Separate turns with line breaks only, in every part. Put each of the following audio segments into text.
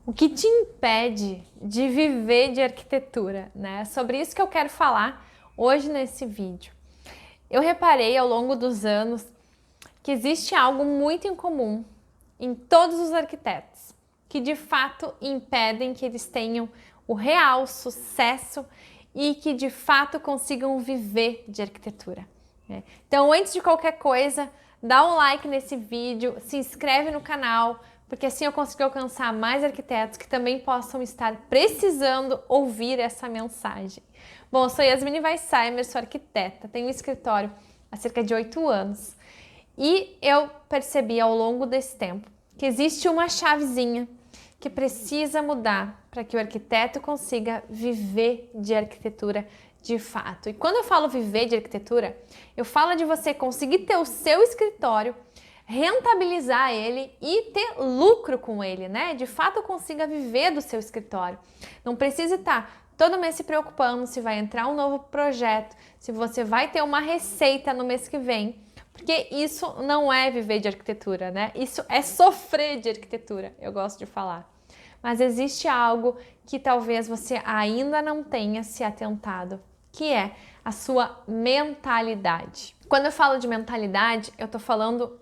O que te impede de viver de arquitetura, né? É sobre isso que eu quero falar hoje nesse vídeo. Eu reparei ao longo dos anos que existe algo muito incomum em todos os arquitetos, que de fato impedem que eles tenham o real sucesso e que de fato consigam viver de arquitetura, né? Então, antes de qualquer coisa, dá um like nesse vídeo, se inscreve no canal, porque assim eu consigo alcançar mais arquitetos que também possam estar precisando ouvir essa mensagem. Bom, eu sou Yasmine Weissheimer, sou arquiteta, tenho um escritório há cerca de 8 anos e eu percebi ao longo desse tempo que existe uma chavezinha que precisa mudar para que o arquiteto consiga viver de arquitetura de fato. E quando eu falo viver de arquitetura, eu falo de você conseguir ter o seu escritório, rentabilizar ele e ter lucro com ele, né? De fato consiga viver do seu escritório. Não precisa estar todo mês se preocupando se vai entrar um novo projeto, se você vai ter uma receita no mês que vem, porque isso não é viver de arquitetura, né? Isso é sofrer de arquitetura, eu gosto de falar. Mas existe algo que talvez você ainda não tenha se atentado, que é a sua mentalidade. Quando eu falo de mentalidade, eu tô falando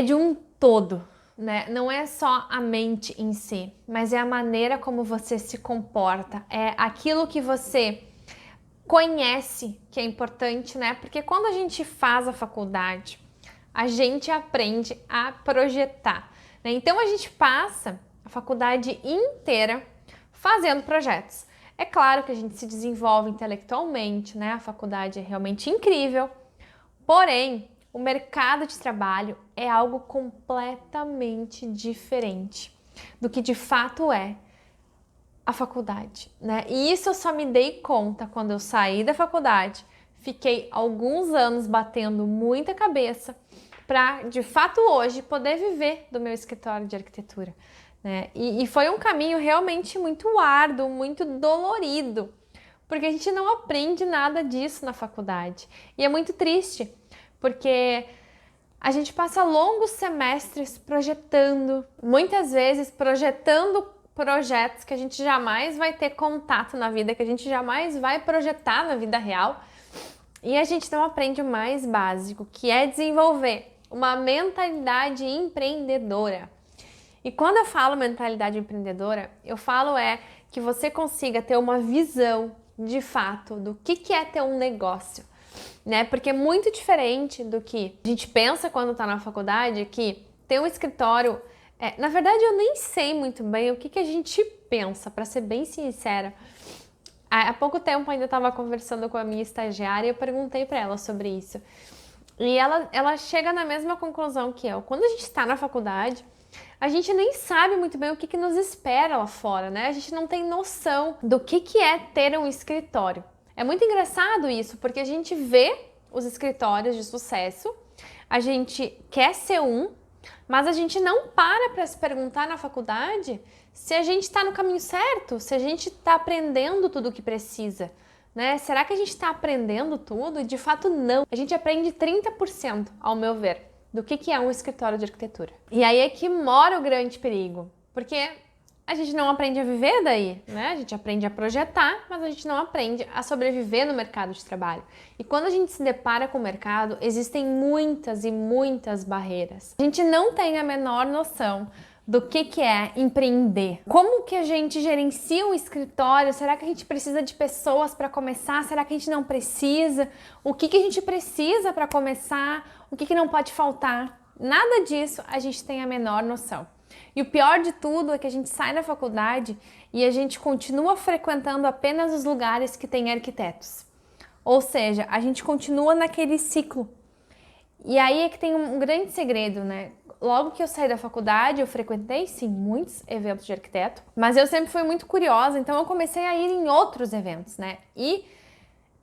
de um todo, né? Não é só a mente em si, mas é a maneira como você se comporta, é aquilo que você conhece que é importante, né? Porque quando a gente faz a faculdade, a gente aprende a projetar, né? Então a gente passa a faculdade inteira fazendo projetos. É claro que a gente se desenvolve intelectualmente, né? A faculdade é realmente incrível, porém, o mercado de trabalho é algo completamente diferente do que de fato é a faculdade, né? E isso eu só me dei conta quando eu saí da faculdade, fiquei alguns anos batendo muita cabeça para, de fato, hoje poder viver do meu escritório de arquitetura, né? E foi um caminho realmente muito árduo, muito dolorido, porque a gente não aprende nada disso na faculdade. E é muito triste, porque a gente passa longos semestres projetando, muitas vezes projetando projetos que a gente jamais vai ter contato na vida, que a gente jamais vai projetar na vida real, e a gente não aprende o mais básico, que é desenvolver uma mentalidade empreendedora. E quando eu falo mentalidade empreendedora, eu falo que você consiga ter uma visão de fato do que é ter um negócio, né? Porque é muito diferente do que a gente pensa quando está na faculdade, que ter um escritório... na verdade, eu nem sei muito bem o que a gente pensa, para ser bem sincera. Há pouco tempo ainda estava conversando com a minha estagiária e eu perguntei para ela sobre isso. E ela chega na mesma conclusão que eu. Quando a gente está na faculdade, a gente nem sabe muito bem o que nos espera lá fora, né? A gente não tem noção do que é ter um escritório. É muito engraçado isso, porque a gente vê os escritórios de sucesso, a gente quer ser um, mas a gente não para se perguntar na faculdade se a gente está no caminho certo, se a gente está aprendendo tudo o que precisa, né? Será que a gente está aprendendo tudo? E de fato não. A gente aprende 30%, ao meu ver, do que é um escritório de arquitetura. E aí é que mora o grande perigo, porque a gente não aprende a viver daí, né? A gente aprende a projetar, mas a gente não aprende a sobreviver no mercado de trabalho. E quando a gente se depara com o mercado, existem muitas e muitas barreiras. A gente não tem a menor noção do que é empreender. Como que a gente gerencia um escritório? Será que a gente precisa de pessoas para começar? Será que a gente não precisa? O que a gente precisa para começar? O que não pode faltar? Nada disso a gente tem a menor noção. E o pior de tudo é que a gente sai da faculdade e a gente continua frequentando apenas os lugares que têm arquitetos. Ou seja, a gente continua naquele ciclo. E aí é que tem um grande segredo, né? Logo que eu saí da faculdade, eu frequentei, sim, muitos eventos de arquiteto, mas eu sempre fui muito curiosa, então eu comecei a ir em outros eventos, né? E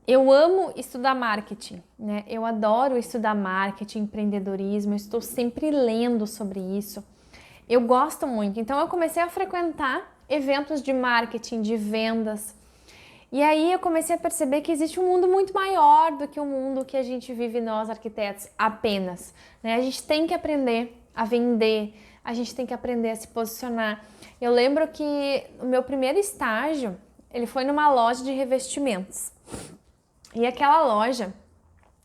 eu amo estudar marketing, né? Eu adoro estudar marketing, empreendedorismo, eu estou sempre lendo sobre isso. Eu gosto muito, então eu comecei a frequentar eventos de marketing, de vendas. E aí eu comecei a perceber que existe um mundo muito maior do que o mundo que a gente vive nós arquitetos apenas, né? A gente tem que aprender a vender, a gente tem que aprender a se posicionar. Eu lembro que o meu primeiro estágio, ele foi numa loja de revestimentos. E aquela loja,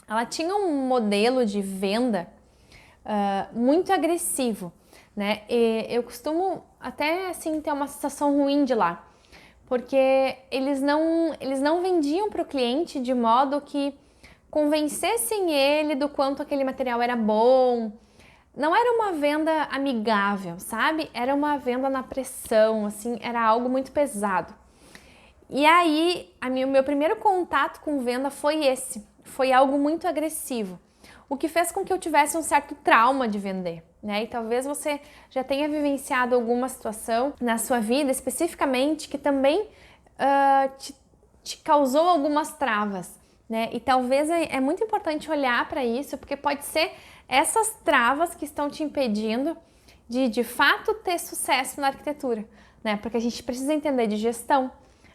ela tinha um modelo de venda muito agressivo, né? E eu costumo até assim ter uma sensação ruim de lá, porque eles não vendiam para o cliente de modo que convencessem ele do quanto aquele material era bom. Não era uma venda amigável, sabe? Era uma venda na pressão, assim, era algo muito pesado. E aí, o meu primeiro contato com venda foi esse. Foi algo muito agressivo, o que fez com que eu tivesse um certo trauma de vender, né? E talvez você já tenha vivenciado alguma situação na sua vida, especificamente, que também te causou algumas travas, né? E talvez é muito importante olhar para isso, porque pode ser essas travas que estão te impedindo de fato ter sucesso na arquitetura, né? Porque a gente precisa entender de gestão,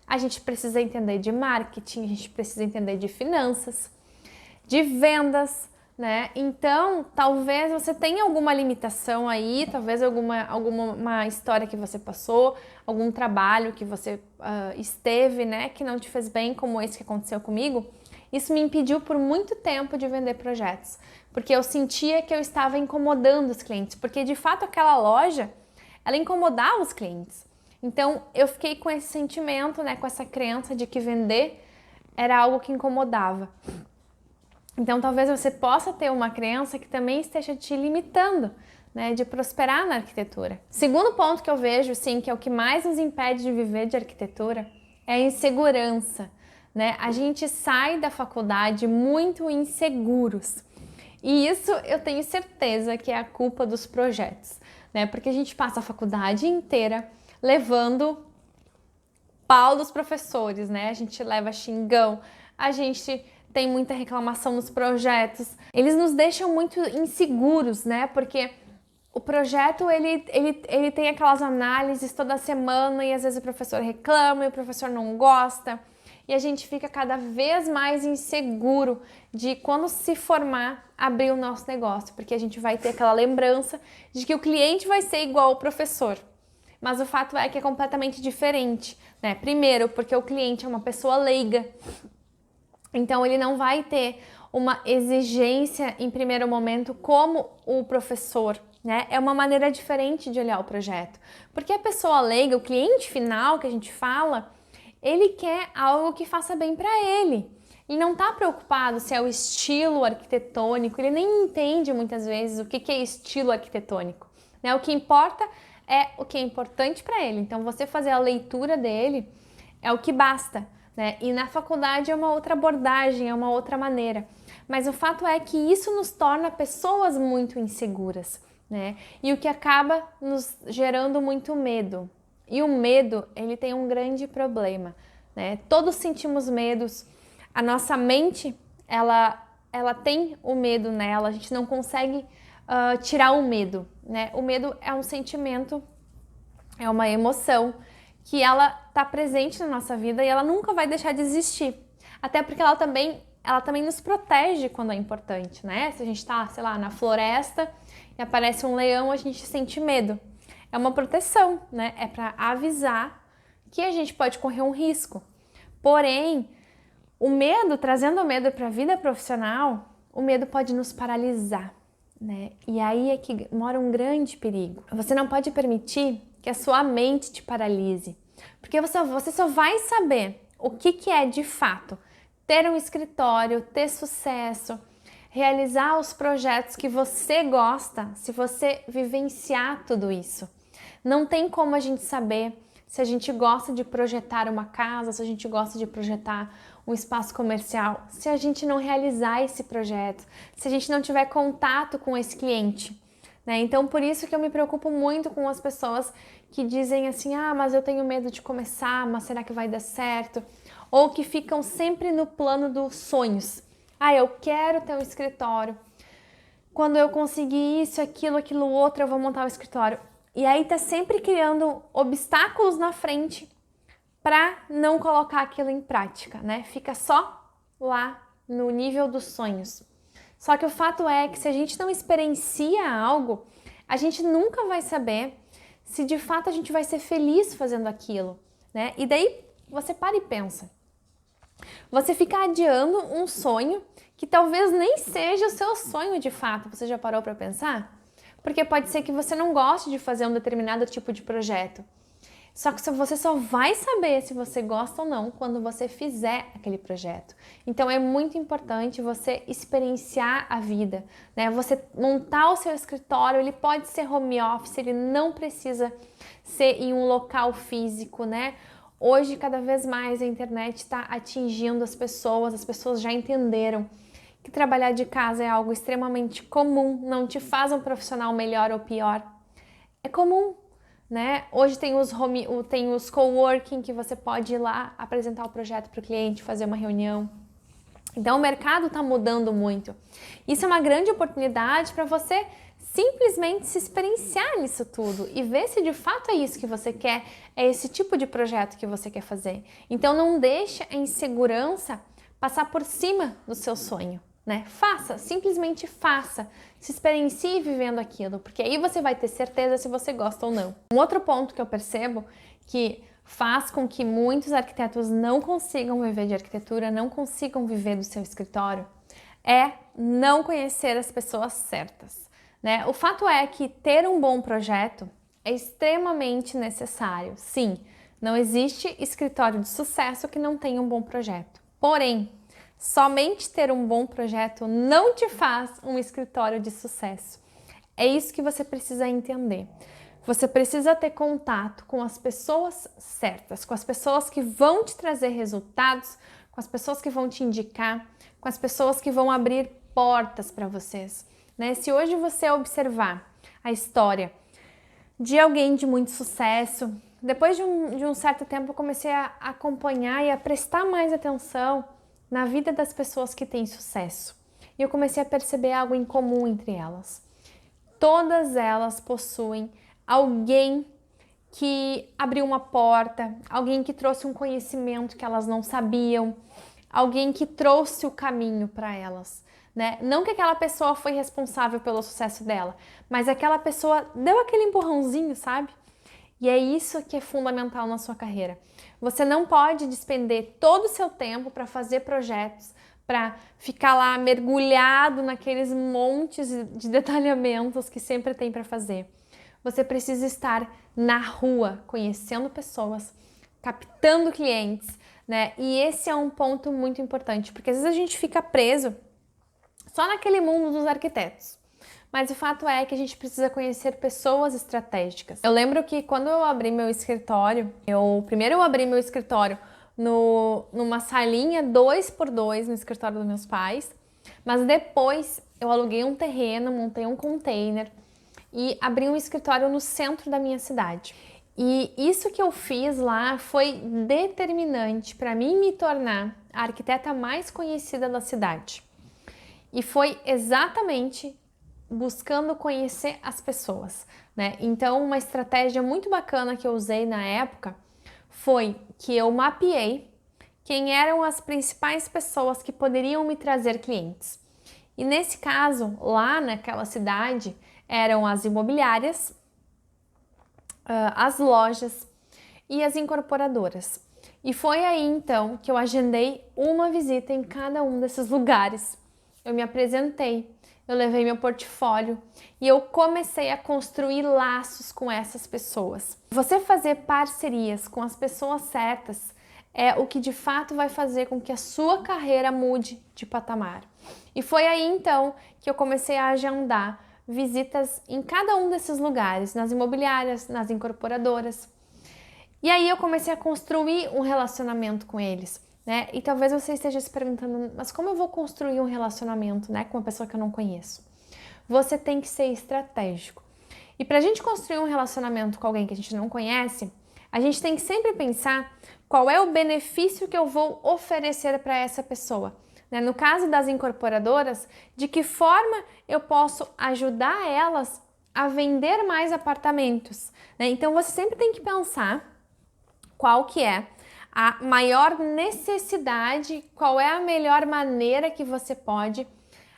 a gente precisa entender de marketing, a gente precisa entender de finanças, de vendas, né? Então, talvez você tenha alguma limitação aí, talvez alguma história que você passou, algum trabalho que você esteve, né, que não te fez bem, como esse que aconteceu comigo. Isso me impediu por muito tempo de vender projetos, porque eu sentia que eu estava incomodando os clientes, porque de fato aquela loja, ela incomodava os clientes. Então, eu fiquei com esse sentimento, né, com essa crença de que vender era algo que incomodava. Então, talvez você possa ter uma crença que também esteja te limitando, né, de prosperar na arquitetura. Segundo ponto que eu vejo, sim, que é o que mais nos impede de viver de arquitetura, é a insegurança, né? A gente sai da faculdade muito inseguros. E isso eu tenho certeza que é a culpa dos projetos, né? Porque a gente passa a faculdade inteira levando pau dos professores, né? A gente leva xingão, a gente tem muita reclamação nos projetos. Eles nos deixam muito inseguros, né? Porque o projeto, ele tem aquelas análises toda semana e às vezes o professor reclama e o professor não gosta. E a gente fica cada vez mais inseguro de quando se formar, abrir o nosso negócio. Porque a gente vai ter aquela lembrança de que o cliente vai ser igual ao professor. Mas o fato é que é completamente diferente, né? Primeiro, porque o cliente é uma pessoa leiga. Então, ele não vai ter uma exigência em primeiro momento como o professor, né? É uma maneira diferente de olhar o projeto. Porque a pessoa leiga, o cliente final que a gente fala, ele quer algo que faça bem para ele. Ele não está preocupado se é o estilo arquitetônico, ele nem entende muitas vezes o que é estilo arquitetônico, né? O que importa é o que é importante para ele. Então, você fazer a leitura dele é o que basta, né? E na faculdade é uma outra abordagem, é uma outra maneira. Mas o fato é que isso nos torna pessoas muito inseguras, né? E o que acaba nos gerando muito medo. E o medo, ele tem um grande problema, né? Todos sentimos medos. A nossa mente, ela tem o medo nela. A gente não consegue tirar o medo, né? O medo é um sentimento, é uma emoção que ela está presente na nossa vida e ela nunca vai deixar de existir. Até porque ela também nos protege quando é importante, né? Se a gente está, sei lá, na floresta e aparece um leão, a gente sente medo. É uma proteção, né? É para avisar que a gente pode correr um risco. Porém, o medo, trazendo o medo para a vida profissional, o medo pode nos paralisar, né? E aí é que mora um grande perigo. Você não pode permitir que a sua mente te paralise, porque você só vai saber o que é de fato ter um escritório, ter sucesso, realizar os projetos que você gosta, se você vivenciar tudo isso. Não tem como a gente saber se a gente gosta de projetar uma casa, se a gente gosta de projetar um espaço comercial, se a gente não realizar esse projeto, se a gente não tiver contato com esse cliente, né? Então, por isso que eu me preocupo muito com as pessoas que dizem assim, mas eu tenho medo de começar, mas será que vai dar certo? Ou que ficam sempre no plano dos sonhos. Eu quero ter um escritório. Quando eu conseguir isso, aquilo outro, eu vou montar o escritório. E aí tá sempre criando obstáculos na frente para não colocar aquilo em prática, né? Fica só lá no nível dos sonhos. Só que o fato é que se a gente não experiencia algo, a gente nunca vai saber se de fato a gente vai ser feliz fazendo aquilo, né? E daí você para e pensa. Você fica adiando um sonho que talvez nem seja o seu sonho de fato. Você já parou para pensar? Porque pode ser que você não goste de fazer um determinado tipo de projeto. Só que você só vai saber se você gosta ou não quando você fizer aquele projeto. Então é muito importante você experienciar a vida, né? Você montar o seu escritório, ele pode ser home office, ele não precisa ser em um local físico, né? Hoje, cada vez mais, a internet está atingindo as pessoas já entenderam que trabalhar de casa é algo extremamente comum, não te faz um profissional melhor ou pior. É comum, né? Hoje tem os coworking que você pode ir lá apresentar o projeto para o cliente, fazer uma reunião. Então o mercado está mudando muito. Isso é uma grande oportunidade para você simplesmente se experienciar nisso tudo e ver se de fato é isso que você quer, é esse tipo de projeto que você quer fazer. Então não deixe a insegurança passar por cima do seu sonho, né? Faça, simplesmente faça, se experiencie vivendo aquilo, porque aí você vai ter certeza se você gosta ou não. Um outro ponto que eu percebo que faz com que muitos arquitetos não consigam viver de arquitetura, não consigam viver do seu escritório, é não conhecer as pessoas certas, né? O fato é que ter um bom projeto é extremamente necessário. Sim, não existe escritório de sucesso que não tenha um bom projeto. Porém, somente ter um bom projeto não te faz um escritório de sucesso. É isso que você precisa entender. Você precisa ter contato com as pessoas certas, com as pessoas que vão te trazer resultados, com as pessoas que vão te indicar, com as pessoas que vão abrir portas para vocês, né? Se hoje você observar a história de alguém de muito sucesso, depois de um certo tempo eu comecei a acompanhar e a prestar mais atenção na vida das pessoas que têm sucesso. E eu comecei a perceber algo em comum entre elas. Todas elas possuem alguém que abriu uma porta, alguém que trouxe um conhecimento que elas não sabiam, alguém que trouxe o caminho para elas, né? Não que aquela pessoa foi responsável pelo sucesso dela, mas aquela pessoa deu aquele empurrãozinho, sabe? E é isso que é fundamental na sua carreira. Você não pode despender todo o seu tempo para fazer projetos, para ficar lá mergulhado naqueles montes de detalhamentos que sempre tem para fazer. Você precisa estar na rua, conhecendo pessoas, captando clientes, né? E esse é um ponto muito importante, porque às vezes a gente fica preso só naquele mundo dos arquitetos. Mas o fato é que a gente precisa conhecer pessoas estratégicas. Eu lembro que quando eu abri meu escritório, primeiro eu abri meu escritório numa salinha 2x2 no escritório dos meus pais, mas depois eu aluguei um terreno, montei um container e abri um escritório no centro da minha cidade. E isso que eu fiz lá foi determinante para mim me tornar a arquiteta mais conhecida da cidade. E foi exatamente buscando conhecer as pessoas, né? Então, uma estratégia muito bacana que eu usei na época foi que eu mapeei quem eram as principais pessoas que poderiam me trazer clientes. E nesse caso, lá naquela cidade, eram as imobiliárias, as lojas e as incorporadoras. E foi aí então que eu agendei uma visita em cada um desses lugares. Eu me apresentei, eu levei meu portfólio e eu comecei a construir laços com essas pessoas. Você fazer parcerias com as pessoas certas é o que de fato vai fazer com que a sua carreira mude de patamar. E foi aí então que eu comecei a agendar visitas em cada um desses lugares, nas imobiliárias, nas incorporadoras. E aí eu comecei a construir um relacionamento com eles, né? E talvez você esteja se perguntando, mas como eu vou construir um relacionamento, né, com uma pessoa que eu não conheço? Você tem que ser estratégico. E para a gente construir um relacionamento com alguém que a gente não conhece, a gente tem que sempre pensar qual é o benefício que eu vou oferecer para essa pessoa. No caso das incorporadoras, de que forma eu posso ajudar elas a vender mais apartamentos, né? Então você sempre tem que pensar qual que é a maior necessidade, qual é a melhor maneira que você pode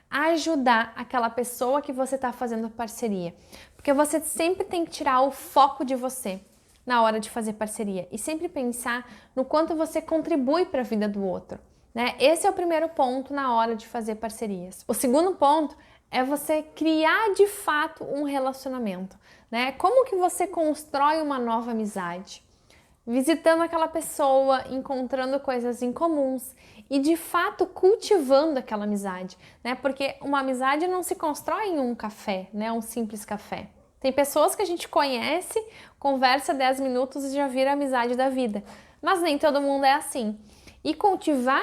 ajudar aquela pessoa que você está fazendo parceria. Porque você sempre tem que tirar o foco de você na hora de fazer parceria e sempre pensar no quanto você contribui para a vida do outro, né? Esse é o primeiro ponto na hora de fazer parcerias. O segundo ponto é você criar de fato um relacionamento, né? Como que você constrói uma nova amizade? Visitando aquela pessoa, encontrando coisas em comuns e de fato cultivando aquela amizade, né? Porque uma amizade não se constrói em um café, né? Um simples café. Tem pessoas que a gente conhece, conversa 10 minutos e já vira amizade da vida. Mas nem todo mundo é assim. E cultivar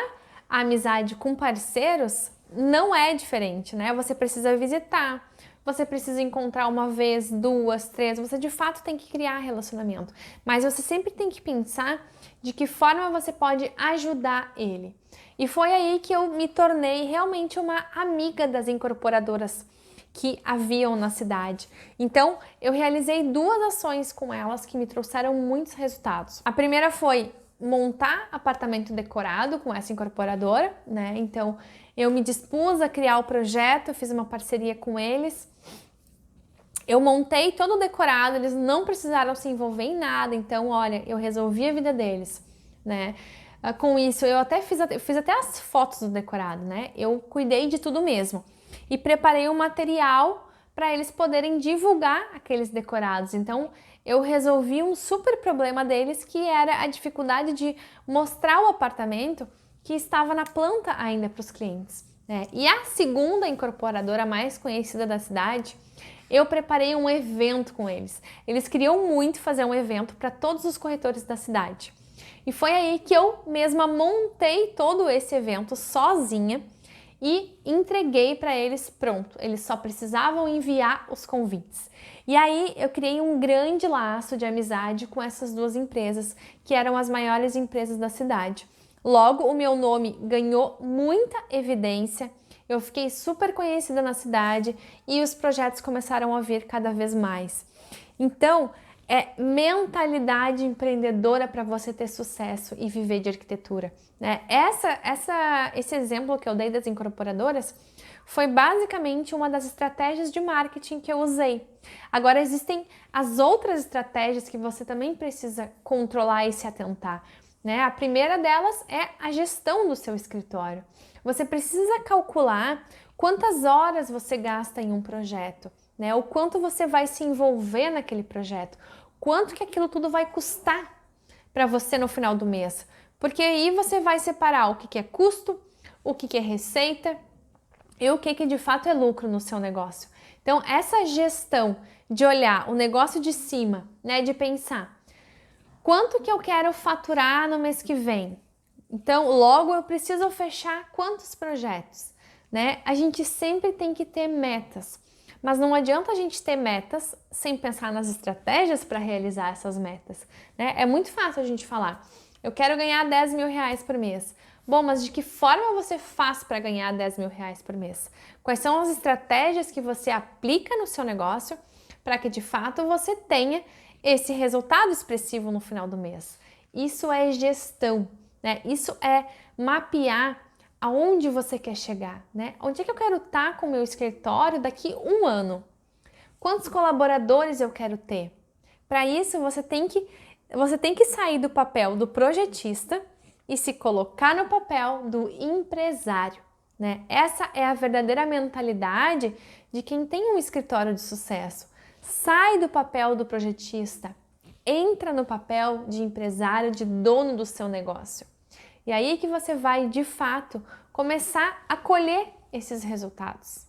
a amizade com parceiros não é diferente, né? Você precisa visitar, você precisa encontrar uma vez, duas, três, você de fato tem que criar relacionamento. Mas você sempre tem que pensar de que forma você pode ajudar ele. E foi aí que eu me tornei realmente uma amiga das incorporadoras que haviam na cidade. Então, eu realizei 2 ações com elas que me trouxeram muitos resultados. A primeira foi montar apartamento decorado com essa incorporadora, né? Então, eu me dispus a criar o projeto, eu fiz uma parceria com eles. Eu montei todo decorado, eles não precisaram se envolver em nada, então, olha, eu resolvi a vida deles, né? Com isso, eu até fiz até as fotos do decorado, né? Eu cuidei de tudo mesmo e preparei um material para eles poderem divulgar aqueles decorados. Então, eu resolvi um super problema deles, que era a dificuldade de mostrar o apartamento que estava na planta ainda para os clientes, né? E a segunda incorporadora mais conhecida da cidade, eu preparei um evento com eles. Eles queriam muito fazer um evento para todos os corretores da cidade. E foi aí que eu mesma montei todo esse evento sozinha e entreguei para eles pronto. Eles só precisavam enviar os convites. E aí eu criei um grande laço de amizade com essas 2 empresas, que eram as maiores empresas da cidade. Logo, o meu nome ganhou muita evidência, eu fiquei super conhecida na cidade e os projetos começaram a vir cada vez mais. Então, é mentalidade empreendedora para você ter sucesso e viver de arquitetura, né? Esse exemplo que eu dei das incorporadoras foi basicamente uma das estratégias de marketing que eu usei. Agora, existem as outras estratégias que você também precisa controlar e se atentar, né? A primeira delas é a gestão do seu escritório. Você precisa calcular quantas horas você gasta em um projeto, né? O quanto você vai se envolver naquele projeto, quanto que aquilo tudo vai custar para você no final do mês. Porque aí você vai separar o que é custo, o que é receita e o que de fato é lucro no seu negócio. Então, essa gestão de olhar o negócio de cima, né, de pensar quanto que eu quero faturar no mês que vem. Então, logo eu preciso fechar quantos projetos, né? A gente sempre tem que ter metas, mas não adianta a gente ter metas sem pensar nas estratégias para realizar essas metas, né? É muito fácil a gente falar, eu quero ganhar 10 mil reais por mês. Bom, mas de que forma você faz para ganhar 10 mil reais por mês? Quais são as estratégias que você aplica no seu negócio para que de fato você tenha esse resultado expressivo no final do mês? Isso é gestão, né? Isso é mapear aonde você quer chegar, né? Onde é que eu quero estar com o meu escritório daqui 1 ano? Quantos colaboradores eu quero ter? Para isso, você tem que sair do papel do projetista e se colocar no papel do empresário, né? Essa é a verdadeira mentalidade de quem tem um escritório de sucesso. Sai do papel do projetista, entra no papel de empresário, de dono do seu negócio. E aí que você vai, de fato, começar a colher esses resultados.